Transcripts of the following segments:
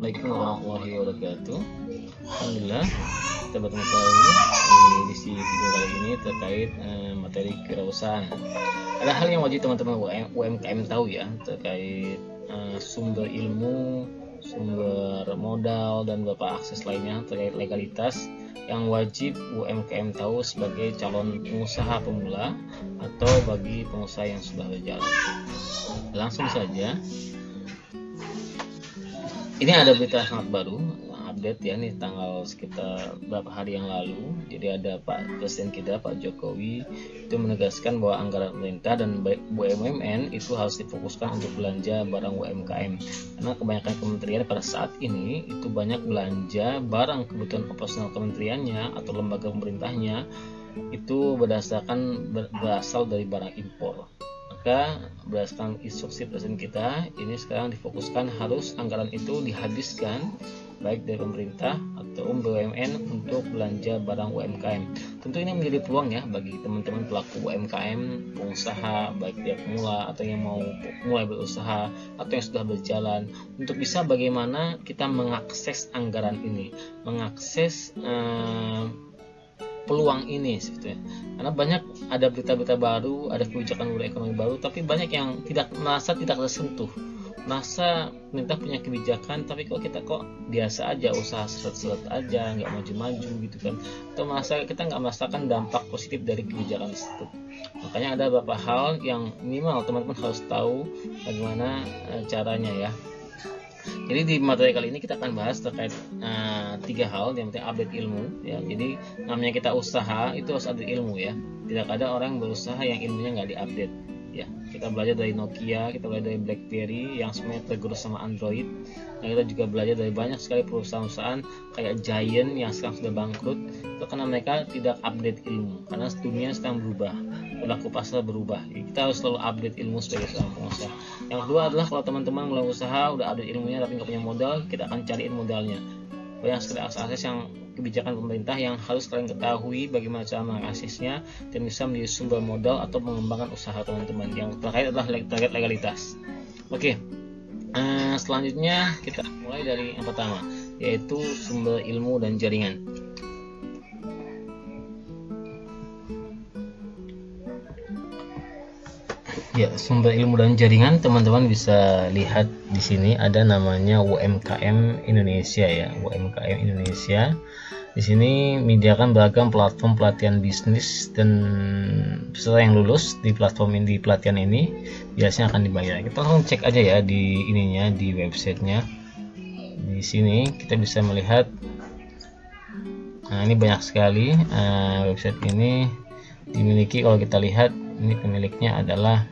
Assalamualaikum warahmatullahi wabarakatuh. Alhamdulillah kita bertemu lagi di video kali ini terkait materi kewirausahaan. Ada hal yang wajib teman-teman UMKM tahu ya, terkait sumber ilmu, sumber modal, dan beberapa akses lainnya terkait legalitas yang wajib UMKM tahu sebagai calon pengusaha pemula atau bagi pengusaha yang sudah berjalan. Langsung saja, ini ada berita sangat baru, update ya, nih tanggal sekitar beberapa hari yang lalu. Jadi ada Pak Presiden kita, Pak Jokowi, itu menegaskan bahwa anggaran pemerintah dan BUMN itu harus difokuskan untuk belanja barang UMKM. Karena kebanyakan kementerian pada saat ini itu banyak belanja barang kebutuhan operasional kementeriannya atau lembaga pemerintahnya itu berasal dari barang impor. Maka berdasarkan instruksi presiden kita, ini sekarang difokuskan harus anggaran itu dihabiskan baik dari pemerintah atau BUMN untuk belanja barang UMKM. Tentu ini menjadi peluang ya bagi teman-teman pelaku UMKM, pengusaha baik dia pemula atau yang mau mulai berusaha atau yang sudah berjalan, untuk bisa bagaimana kita mengakses anggaran ini, mengakses peluang ini sebetulnya. Karena banyak ada berita-berita baru, ada kebijakan ekonomi baru, tapi banyak yang merasa tidak tersentuh, merasa pemerintah punya kebijakan tapi kok kita biasa aja, usaha seret-seret aja, nggak maju-maju gitu kan, atau kita nggak merasakan dampak positif dari kebijakan tersebut. Makanya ada beberapa hal yang minimal teman-teman harus tahu bagaimana caranya ya. Jadi di materi kali ini kita akan bahas terkait 3 hal. Yang penting update ilmu ya. Jadi namanya kita usaha itu harus update ilmu ya. Tidak ada orang yang berusaha yang ilmunya nggak diupdate ya. Kita belajar dari Nokia, kita belajar dari BlackBerry yang semuanya tergerus sama Android. Dan kita juga belajar dari banyak sekali perusahaan-perusahaan kayak Giant yang sekarang sudah bangkrut. Itu karena mereka tidak update ilmu, karena dunia sedang berubah, perilaku pasar berubah. Jadi kita harus selalu update ilmu sebagai seorang pengusaha. Yang kedua adalah kalau teman-teman mulai usaha udah update ilmunya tapi nggak punya modal, kita akan cariin modalnya. Banyak sekali akses yang kebijakan pemerintah yang harus kalian ketahui bagaimana cara mengaksesnya dan bisa menjadi sumber modal atau mengembangkan usaha teman-teman. Yang terakhir adalah terkait legalitas. Oke, selanjutnya kita mulai dari yang pertama, yaitu sumber ilmu dan jaringan. Ya, sumber ilmu dan jaringan teman-teman bisa lihat di sini ada namanya UMKM Indonesia ya, UMKM Indonesia. Di sini menyediakan beragam platform pelatihan bisnis, dan peserta yang lulus di platform ini, di pelatihan ini biasanya akan dibayar. Kita langsung cek aja ya di ininya, di websitenya. Di sini kita bisa melihat, nah ini banyak sekali website ini dimiliki. Kalau kita lihat ini pemiliknya adalah,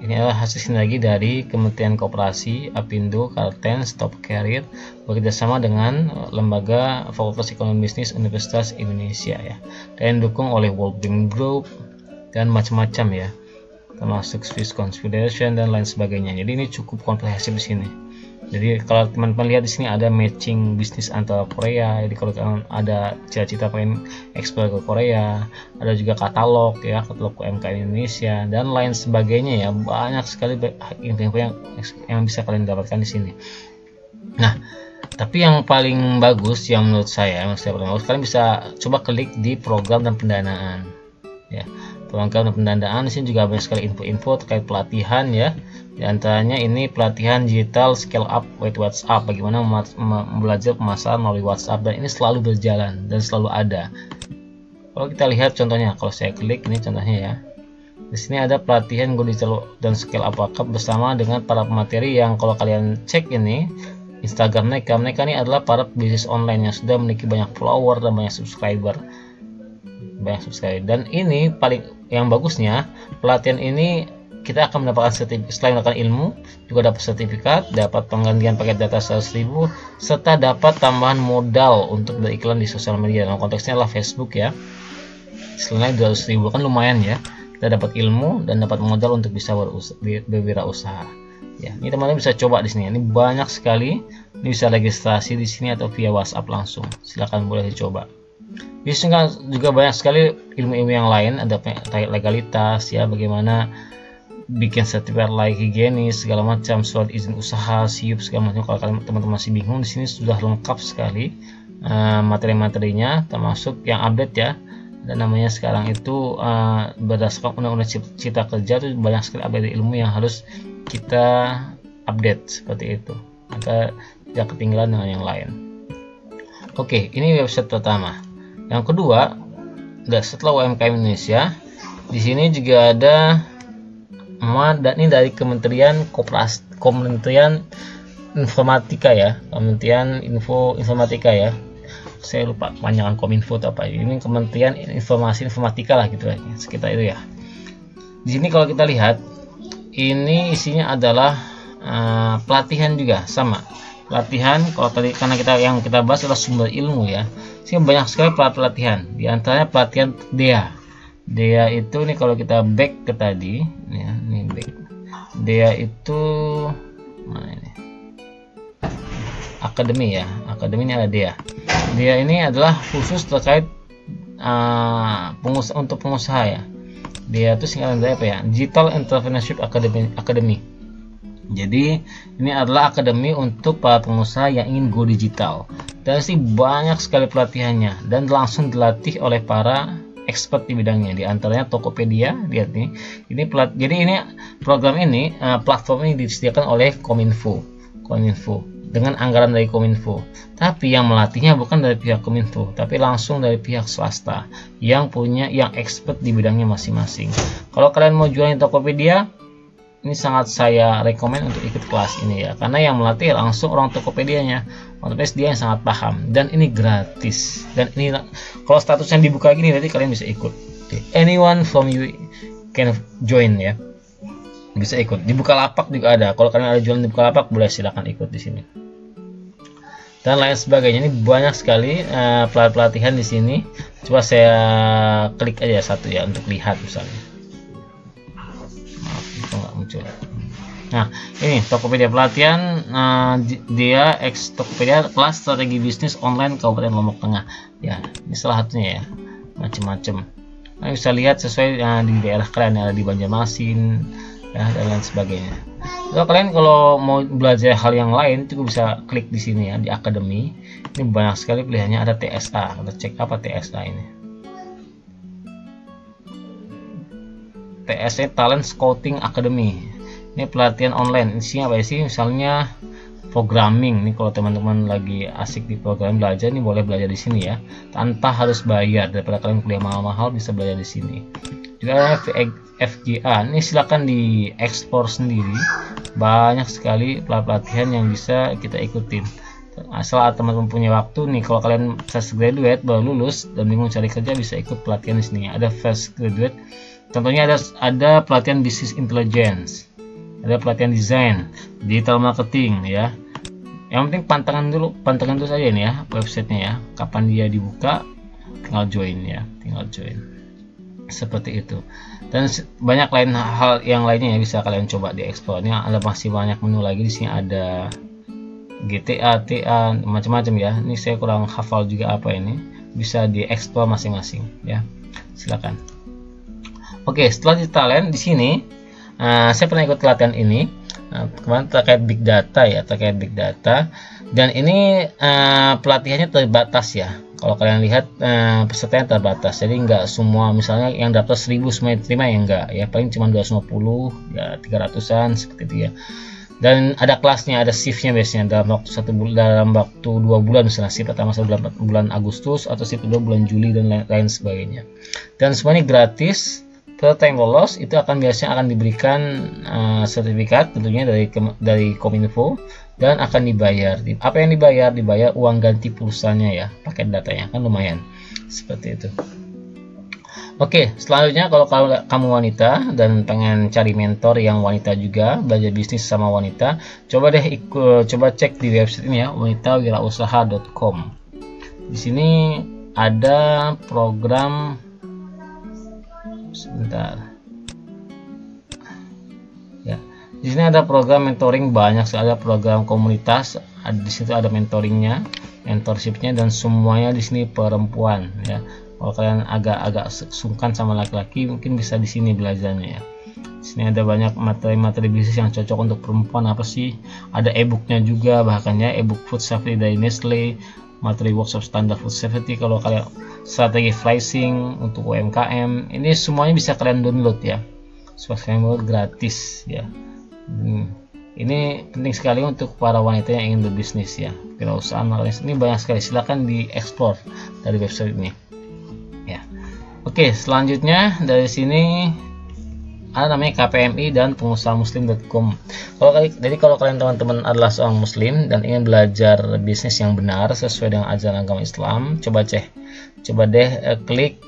ini adalah hasil sinergi dari Kementerian Koperasi, Apindo, Kalteng, Stop Career bekerjasama dengan lembaga Fakultas Ekonomi Bisnis Universitas Indonesia ya, dan didukung oleh World Bank Group dan macam-macam ya, termasuk Swiss Confederation dan lain sebagainya. Jadi ini cukup komprehensif di sini. Jadi kalau teman-teman lihat di sini ada matching bisnis antara Korea. Jadi kalau kalian ada cita-cita pengen ekspor ke Korea, ada juga katalog ya, katalog UMKM Indonesia dan lain sebagainya ya. Banyak sekali info yang bisa kalian dapatkan di sini. Nah, tapi yang paling bagus yang menurut saya kalian bisa coba klik di program dan pendanaan ya. Program dan pendanaan di sini juga banyak sekali info-info terkait pelatihan ya. Di antaranya ini pelatihan digital scale up with WhatsApp, bagaimana belajar pemasaran melalui WhatsApp, dan ini selalu berjalan dan selalu ada. Kalau kita lihat contohnya, kalau saya klik ini contohnya ya. Di sini ada pelatihan Go Digital dan Scale Up Workshop bersama dengan para pemateri yang kalau kalian cek ini Instagram mereka ini adalah para bisnis online yang sudah memiliki banyak follower dan banyak subscriber. Dan ini paling yang bagusnya, pelatihan ini kita akan mendapatkan sertifikat. Selain mendapatkan ilmu, juga dapat sertifikat, dapat penggantian paket data 100.000, serta dapat tambahan modal untuk beriklan di sosial media. Nah, konteksnya adalah Facebook ya. Selain 200.000 kan lumayan ya. Kita dapat ilmu dan dapat modal untuk bisa berwirausaha. Ya, ini teman-teman bisa coba di sini. Ini banyak sekali. Ini bisa registrasi di sini atau via WhatsApp langsung. Silakan boleh dicoba. Di sini juga banyak sekali ilmu-ilmu yang lain, ada legalitas ya, bagaimana bikin sertifikat layak higienis segala macam, surat izin usaha, SIUP segala macam. Kalau kalian teman-teman masih bingung, di sini sudah lengkap sekali materi-materinya, termasuk yang update ya. Dan namanya sekarang itu berdasarkan undang-undang cipta kerja itu banyak sekali update ilmu yang harus kita update seperti itu agar tidak ketinggalan dengan yang lain. Oke, ini website pertama. Yang kedua, setelah UMKM Indonesia, di sini juga ada ini dari Kementerian Informatika ya, Kementerian Informatika ya. Saya lupa kepanjangan Kominfo atau apa. Ini Kementerian Informatika lah gitu ya, sekitar itu ya. Di sini kalau kita lihat, ini isinya adalah pelatihan juga sama. Pelatihan kalau tadi karena kita bahas adalah sumber ilmu ya. Sini banyak sekali pelatihan. Di antaranya pelatihan DEA. DEA itu nih kalau kita back ke tadi ya, ini back. DEA itu mana ini? Akademi ya. Akademi ini ada DEA. DEA ini adalah khusus terkait untuk pengusaha ya. DEA itu singkatan dari apa ya? Digital Entrepreneurship Academy. Jadi ini adalah akademi untuk para pengusaha yang ingin go digital. Dan sih banyak sekali pelatihannya dan langsung dilatih oleh para expert di bidangnya, di antaranya Tokopedia. Lihat nih, jadi ini program ini, platform ini disediakan oleh Kominfo dengan anggaran dari Kominfo. Tapi yang melatihnya bukan dari pihak Kominfo, tapi langsung dari pihak swasta yang expert di bidangnya masing-masing. Kalau kalian mau jualan di Tokopedia, ini sangat saya rekomend untuk ikut kelas ini ya, karena yang melatih langsung orang Tokopedia-nya, otomatis dia yang sangat paham, dan ini gratis. Dan ini kalau statusnya dibuka gini berarti kalian bisa ikut. Anyone from you can join ya, bisa ikut. Di Bukalapak juga ada. Kalau kalian ada jualan di Bukalapak, boleh silakan ikut di sini. Dan lain sebagainya. Ini banyak sekali pelatihan di sini. Coba saya klik aja satu ya untuk lihat misalnya. Nggak muncul. Nah, ini Tokopedia pelatihan dia Tokopedia kelas strategi bisnis online Kabupaten Lombok Tengah. Ya, ini salah satunya ya. Macam-macam. Nah, bisa lihat sesuai di daerah kalian, ada di Banjarmasin ya, dan lain sebagainya. Kalau mau belajar hal yang lain juga bisa klik di sini ya, di akademi. Ini banyak sekali pilihannya, ada TSA. Kita cek apa TSA ini. TSA Talent Scouting Academy. Ini pelatihan online. Isinya apa sih? Misalnya programming. Ini kalau teman-teman lagi asik di program belajar, ini boleh belajar di sini ya, tanpa harus bayar. Daripada kalian kuliah mahal-mahal, bisa belajar di sini. Juga ada FGA. Ini silakan diekspor sendiri. Banyak sekali pelatihan yang bisa kita ikutin. Asal teman-teman punya waktu nih, kalau kalian fresh graduate baru lulus dan bingung cari kerja, bisa ikut pelatihan di sini. Ada fresh graduate. Contohnya ada pelatihan Business Intelligence, ada pelatihan desain, digital marketing ya. Yang penting pantengin dulu saja ini ya websitenya ya. Kapan dia dibuka, tinggal join ya, seperti itu. Dan banyak hal yang lainnya ya, bisa kalian coba dieksplor. Ini ada masih banyak menu lagi di sini, ada GTA, TA, macam-macam ya. Ini saya kurang hafal juga apa ini. Bisa dieksplor masing-masing ya. Silakan. Oke, setelah di talent di sini, saya pernah ikut pelatihan ini kemarin terkait big data ya, dan ini pelatihannya terbatas ya. Kalau kalian lihat pesertanya terbatas, jadi nggak semua, misalnya yang daftar 1000 semua diterima ya, enggak ya, paling cuma 250 ya, 300-an seperti itu ya. Dan ada kelasnya, ada shiftnya biasanya dalam waktu 2 bulan, misalnya shift pertama bulan Agustus atau shift kedua bulan Juli dan lain sebagainya. Dan semuanya gratis. Peserta yang lolos itu biasanya akan diberikan sertifikat tentunya dari Kominfo, dan akan dibayar. Apa yang dibayar? Dibayar uang ganti pulsanya ya, paket datanya kan lumayan seperti itu. Oke, selanjutnya kalau kamu wanita dan pengen cari mentor yang wanita juga, belajar bisnis sama wanita, coba cek di website ini ya, wanitawirausaha.com. Di sini ada program, sebentar ya, di sini ada program mentoring, banyak sekali, ada program komunitas, di situ ada mentoringnya, mentorshipnya, dan semuanya di sini perempuan ya. Kalau kalian agak sungkan sama laki-laki, mungkin bisa di sini belajarnya ya. Di sini ada banyak materi-materi bisnis yang cocok untuk perempuan. Apa sih? Ada e-booknya juga, bahkan ya e-book Food Safety dari Nestle, materi workshop standar food safety, kalau kalian strategi pricing untuk UMKM, ini semuanya bisa kalian download ya, download gratis ya. Ini penting sekali untuk para wanita yang ingin berbisnis ya, kewirausahaan. Ini banyak sekali, silahkan dieksplor dari website ini ya. Oke, selanjutnya dari sini ada namanya KPMI dan pengusahamuslim.com. Jadi kalau kalian teman-teman adalah seorang muslim dan ingin belajar bisnis yang benar sesuai dengan ajaran agama Islam, coba deh klik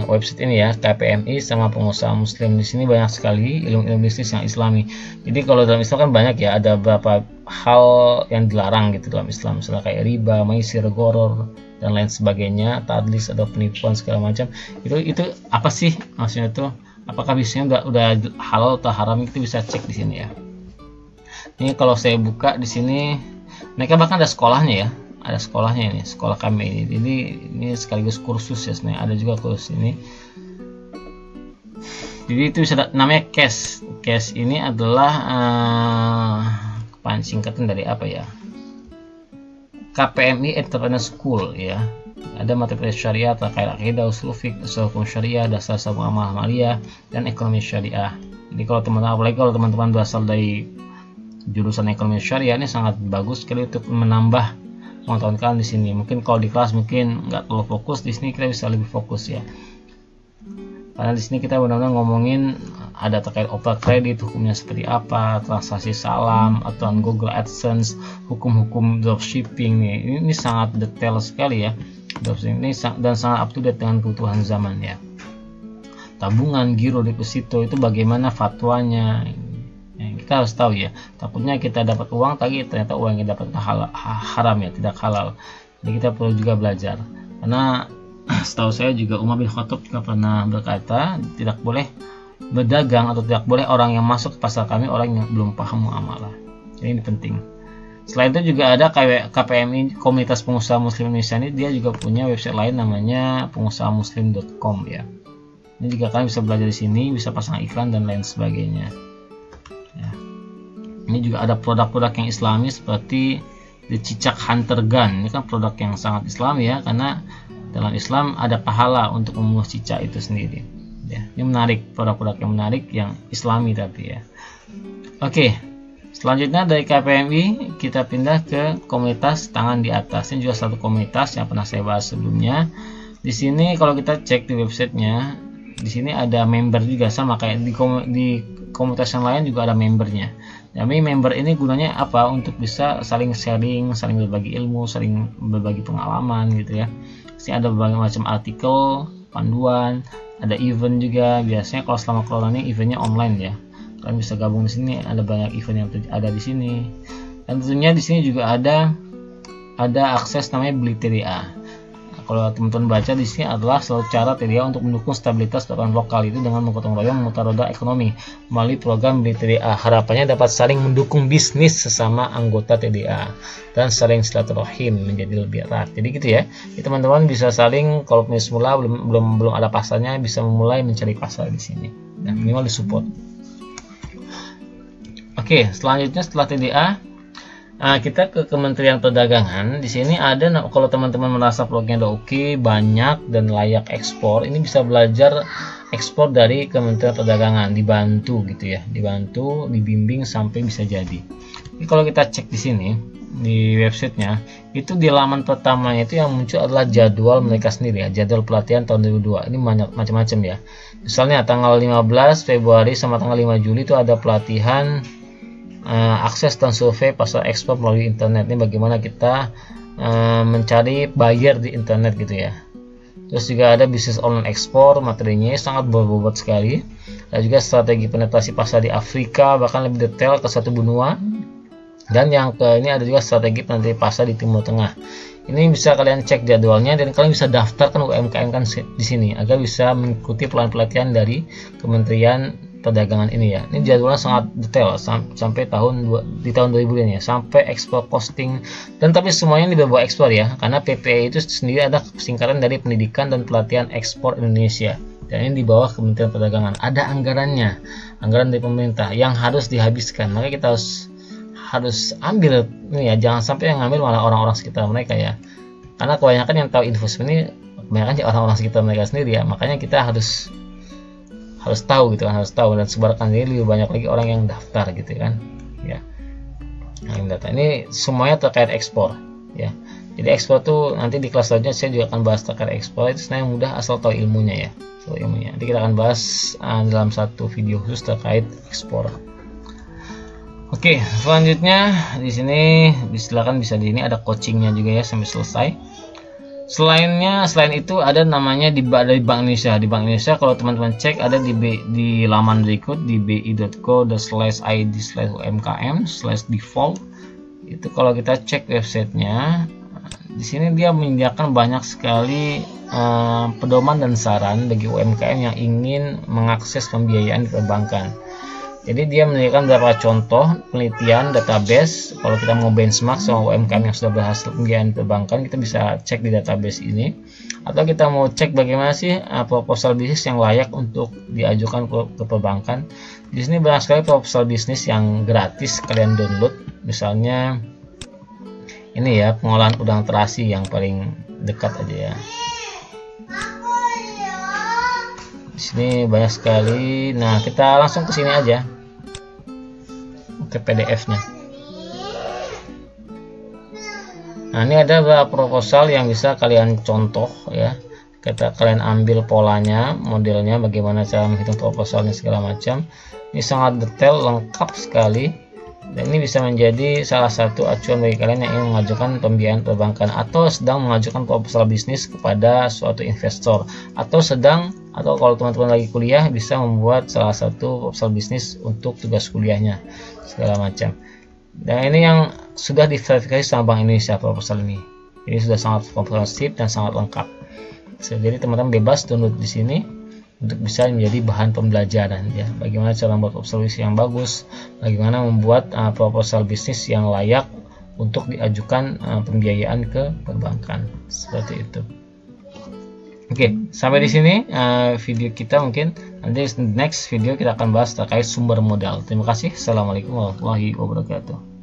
website ini ya, KPMI sama pengusaha muslim. Di sini banyak sekali ilmu-ilmu bisnis yang Islami. Jadi kalau dalam Islam kan banyak ya, ada beberapa hal yang dilarang gitu dalam Islam, misalnya kayak riba, maisir, goror dan lain sebagainya, tadlis atau penipuan segala macam. Itu apa sih maksudnya tuh? Apakah bisnisnya udah halal atau haram, itu bisa cek di sini ya. Ini kalau saya buka di sini, mereka bahkan ada sekolahnya ya, ada sekolahnya ini, sekolah kami ini. Jadi ini sekaligus kursus ya sebenarnya, ada juga kursus ini. Jadi itu bisa namanya CAS. CAS ini adalah singkatan dari apa ya? KPMI Entrepreneur School ya. Ada materi syariah terkait akidah, usul fiqh, usul hukum syariah, dasar muamalah maliyah, dan ekonomi syariah. Jadi kalau teman-teman, apalagi kalau teman-teman berasal dari jurusan ekonomi syariah, ini sangat bagus sekali untuk menambah pengetahuan kalian di sini. Mungkin kalau di kelas mungkin nggak terlalu fokus, di sini kita bisa lebih fokus ya. Karena di sini kita benar-benar ngomongin ada terkait opera kredit, hukumnya seperti apa, transaksi salam, aturan Google AdSense, hukum-hukum dropshipping nih. Ini sangat detail sekali ya. Dropshipping ini dan sangat up to date dengan kebutuhan zaman ya. Tabungan, giro, deposito itu bagaimana fatwanya. Kita harus tahu ya. Takutnya kita dapat uang tapi ternyata uang yang dapat haram ya, tidak halal. Jadi kita perlu juga belajar. Karena setahu saya juga Umar bin Khattab juga pernah berkata, tidak boleh berdagang atau tidak boleh orang yang masuk ke pasar kami orang yang belum paham muamalah. Jadi ini penting. Selain itu juga ada KPMI, Komunitas Pengusaha Muslim Indonesia, ini dia juga punya website lain namanya pengusahamuslim.com ya. Ini juga kalian bisa belajar di sini, bisa pasang iklan dan lain sebagainya. Ya. Ini juga ada produk-produk yang Islami seperti The Cicak Hunter Gun. Ini kan produk yang sangat Islami ya, karena dalam Islam ada pahala untuk membunuh cicak itu sendiri ya. Ini menarik, produk-produk yang menarik yang Islami tapi ya. Oke, selanjutnya dari KPMI kita pindah ke komunitas tangan di atas. Ini juga satu komunitas yang pernah saya bahas sebelumnya. Di sini kalau kita cek di websitenya, di sini ada member juga, sama kayak di komunitas yang lain juga ada membernya. Jadi member ini gunanya apa? Untuk bisa saling sharing, saling berbagi ilmu, saling berbagi pengalaman gitu ya. Di sini ada berbagai macam artikel, panduan, ada event juga. Biasanya kalau selama corona ini eventnya online ya. Kalian bisa gabung di sini, ada banyak event yang ada di sini. Dan tentunya di sini juga ada akses namanya beli TDA. Kalau teman-teman baca di sini adalah salah cara TDA untuk mendukung stabilitas perekonomian lokal itu dengan menggotong royong memutar roda ekonomi melalui program beli TDA. Harapannya dapat saling mendukung bisnis sesama anggota TDA dan saling silaturahim menjadi lebih erat. Jadi gitu ya. Teman-teman bisa saling, kalau punya semula belum ada pasarnya, bisa memulai mencari pasar di sini. Dan minimal disupport. Oke, selanjutnya setelah TDA kita ke Kementerian Perdagangan. Di sini ada, kalau teman-teman merasa blognya udah oke, banyak dan layak ekspor, ini bisa belajar ekspor dari Kementerian Perdagangan, dibantu gitu ya, dibantu, dibimbing sampai bisa jadi. Jadi kalau kita cek di sini di websitenya, itu di halaman pertamanya itu yang muncul adalah jadwal mereka sendiri ya, jadwal pelatihan tahun 2002. Ini banyak macam-macam ya. Misalnya tanggal 15 Februari sama tanggal 5 Juli itu ada pelatihan akses dan survei pasar ekspor melalui internet. Ini bagaimana kita mencari buyer di internet gitu ya. Terus juga ada bisnis online ekspor, materinya sangat berbobot sekali. Ada juga strategi penetrasi pasar di Afrika, bahkan lebih detail ke satu benua. Dan yang ke ini ada juga strategi penetrasi pasar di Timur Tengah. Ini bisa kalian cek jadwalnya dan kalian bisa daftarkan UMKM kan di sini agar bisa mengikuti pelatihan dari Kementerian Perdagangan ini ya. Ini jadwalnya sangat detail sampai di tahun 2000 ini ya, sampai ekspor posting, dan tapi semuanya ini berbau ekspor ya, karena PPE itu sendiri ada singkatan dari Pendidikan dan Pelatihan Ekspor Indonesia. dan ini di bawah Kementerian Perdagangan. Ada anggarannya, anggaran dari pemerintah yang harus dihabiskan. Maka kita harus ambil ini ya, jangan sampai yang ngambil malah orang-orang sekitar mereka ya. Karena kebanyakan yang tahu investment ini kebanyakan orang-orang sekitar mereka sendiri ya. Makanya kita harus tahu gitu kan, harus tahu dan sebarkan. Jadi lebih banyak lagi orang yang daftar gitu kan ya. Nah, data ini semuanya terkait ekspor ya. Jadi ekspor tuh nanti di kelas selanjutnya saya juga akan bahas terkait ekspor. Itu sebenarnya mudah asal tahu ilmunya ya. So, ilmunya nanti kita akan bahas dalam satu video khusus terkait ekspor. Oke, selanjutnya di sini silakan bisa di ini ada coachingnya juga ya sampai selesai. Selain itu ada namanya dari Bank Indonesia. Di Bank Indonesia kalau teman-teman cek ada di laman berikut di bi.co/id/umkm/default. Itu kalau kita cek websitenya, di sini dia menyediakan banyak sekali pedoman dan saran bagi UMKM yang ingin mengakses pembiayaan di perbankan. Jadi dia menyediakan beberapa contoh penelitian database. Kalau kita mau benchmark sama UMKM yang sudah berhasil pembiayaan di perbankan, kita bisa cek di database ini. Atau kita mau cek bagaimana sih proposal bisnis yang layak untuk diajukan ke perbankan. Di sini banyak sekali proposal bisnis yang gratis kalian download. Misalnya ini ya, pengolahan udang terasi yang paling dekat aja ya. Di sini banyak sekali. Nah, kita langsung ke sini aja, ke PDF-nya. Nah, ini ada beberapa proposal yang bisa kalian contoh ya. Kalian ambil polanya, modelnya, bagaimana cara menghitung proposalnya segala macam. Ini sangat detail, lengkap sekali. Dan ini bisa menjadi salah satu acuan bagi kalian yang ingin mengajukan pembiayaan perbankan atau sedang mengajukan proposal bisnis kepada suatu investor, atau kalau teman-teman lagi kuliah bisa membuat salah satu proposal bisnis untuk tugas kuliahnya segala macam. Dan ini yang sudah diverifikasi sama Bank Indonesia proposal ini. Ini sudah sangat komprehensif dan sangat lengkap. Jadi teman-teman bebas download di sini untuk bisa menjadi bahan pembelajaran ya, bagaimana cara membuat proposal bisnis yang bagus, bagaimana membuat proposal bisnis yang layak untuk diajukan pembiayaan ke perbankan, seperti itu. Oke, sampai di sini video kita. Mungkin nanti next video kita akan bahas terkait sumber modal. Terima kasih. Assalamualaikum warahmatullahi wabarakatuh.